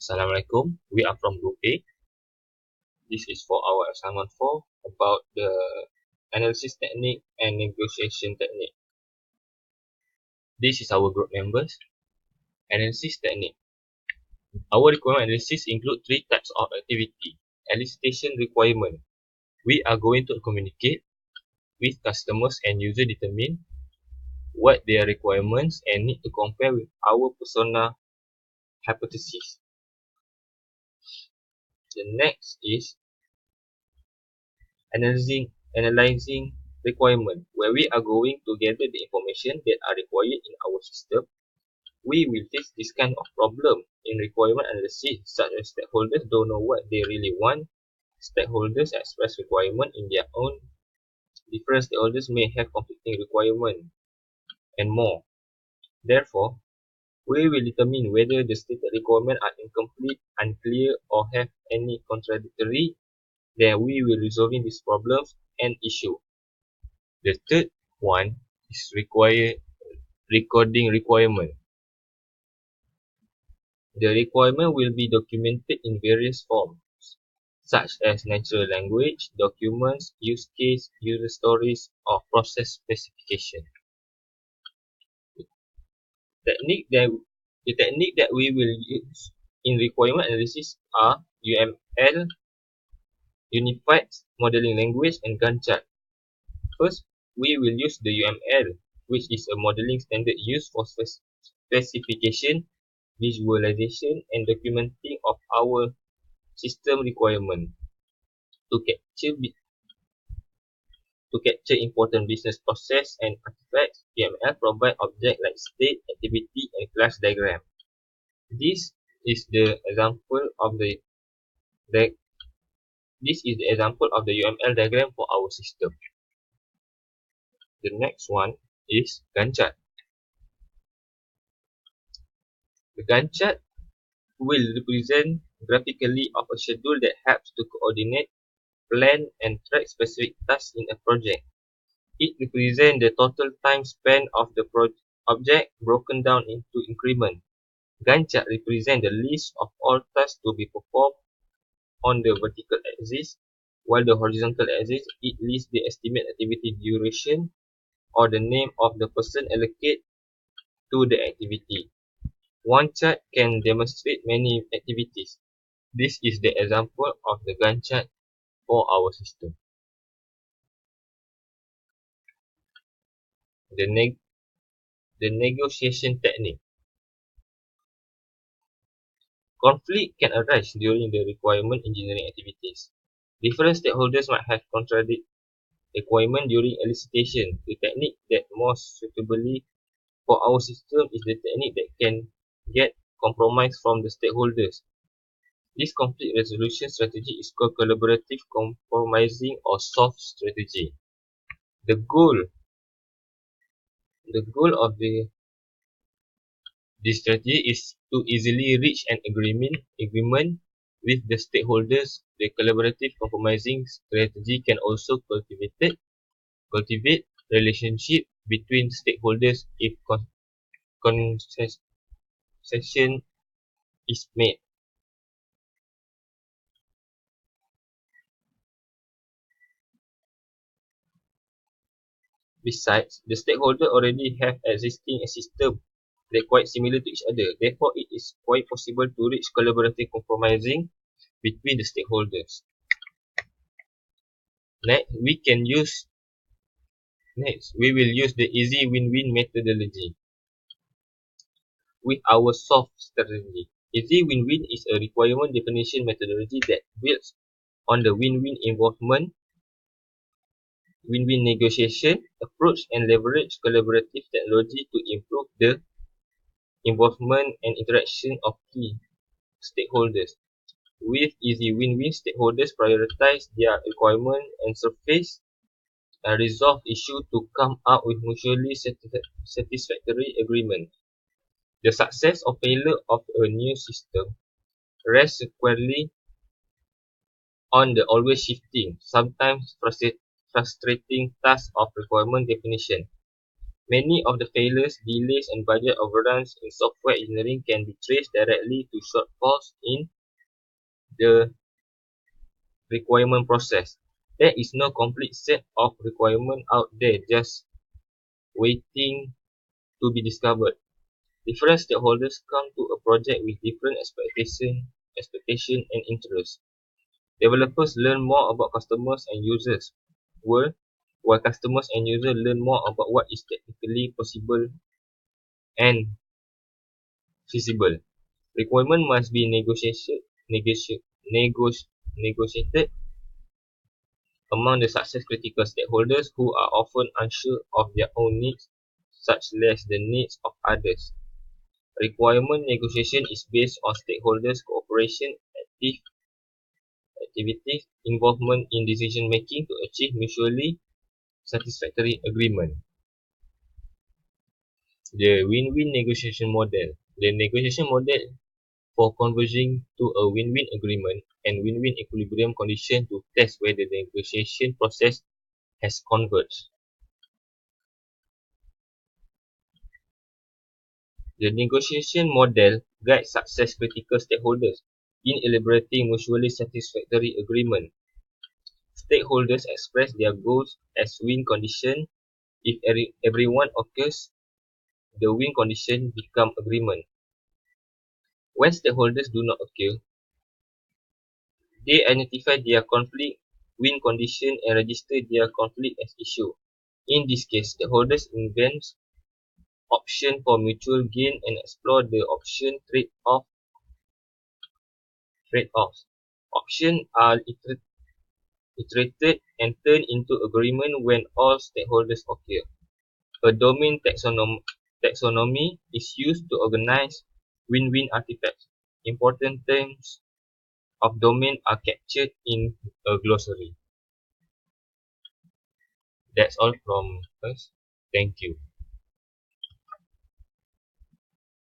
Assalamualaikum. We are from Group A. This is for our assignment 4 about the analysis technique and negotiation technique. This is our group members. Analysis technique. Our requirement analysis include three types of activity. Elicitation requirement. We are going to communicate with customers and user determine what their requirements and need to compare with our persona hypothesis. The next is analyzing requirement, where we are going to gather the information that are required in our system. We will face this kind of problem in requirement analysis, such as stakeholders don't know what they really want. Stakeholders express requirement in their own. Different stakeholders may have conflicting requirement and more. Therefore, we will determine whether the stated requirements are incomplete, unclear, or have any contradictory. Then we will resolving these problems and issue. The third one is recording requirement. The requirement will be documented in various forms, such as natural language, documents, use case, user stories, or process specification. The technique that we will use in requirement analysis are UML, Unified Modeling Language, and Gantt chart. First, we will use the UML, which is a modeling standard used for specification, visualization, and documenting of our system requirement. To capture important business process and artifacts, UML provide objects like state, activity, and class diagram. This is the example of the UML diagram for our system. The next one is Gantt chart. The Gantt chart will represent graphically of a schedule that helps to coordinate, plan, and track specific tasks in a project. It represents the total time span of the object broken down into increments. Gantt chart represents the list of all tasks to be performed on the vertical axis, while the horizontal axis it lists the estimated activity duration or the name of the person allocated to the activity. One chart can demonstrate many activities. This is the example of the Gantt chart for our system. The negotiation technique. Conflict can arise during the requirement engineering activities. Different stakeholders might have contradictory requirements during elicitation. The technique that most suitably for our system is the technique that can get compromise from the stakeholders. This conflict resolution strategy is called collaborative compromising or soft strategy. The goal of this strategy is to easily reach an agreement with the stakeholders. The collaborative compromising strategy can also cultivate relationship between stakeholders if concession is made. Besides, the stakeholders already have existing a system that quite similar to each other. Therefore, it is quite possible to reach collaborative compromising between the stakeholders. Next, we will use the easy win-win methodology with our soft strategy. Easy win-win is a requirement definition methodology that builds on the win-win involvement, win-win negotiation approach and leverage collaborative technology to improve the involvement and interaction of key stakeholders. With easy win-win, stakeholders prioritize their requirements and surface and resolve issues to come up with mutually satisfactory agreement. The success or failure of a new system rests squarely on the always shifting, sometimes frustrating task of requirement definition. Many of the failures, delays, and budget overruns in software engineering can be traced directly to shortfalls in the requirement process. There is no complete set of requirements out there just waiting to be discovered. Different stakeholders come to a project with different expectation and interests. Developers learn more about customers and users, while customers and users learn more about what is technically possible and feasible. Requirement must be negotiated among the success-critical stakeholders who are often unsure of their own needs, such as the needs of others. Requirement negotiation is based on stakeholders' cooperation, activities, involvement in decision-making to achieve mutually satisfactory agreement. The win-win negotiation model. The negotiation model for converging to a win-win agreement and win-win equilibrium condition to test whether the negotiation process has converged. The negotiation model guides success-critical stakeholders in elaborating mutually satisfactory agreement. Stakeholders express their goals as win condition. If everyone occurs, the win condition become agreement. When stakeholders do not occur, they identify their conflict win condition and register their conflict as issue. In this case, stakeholders invent option for mutual gain and explore the option trade-offs. Options are iterated and turned into agreement when all stakeholders occur. A domain taxonomy is used to organize win-win artifacts. Important terms of domain are captured in a glossary. That's all from us. Thank you.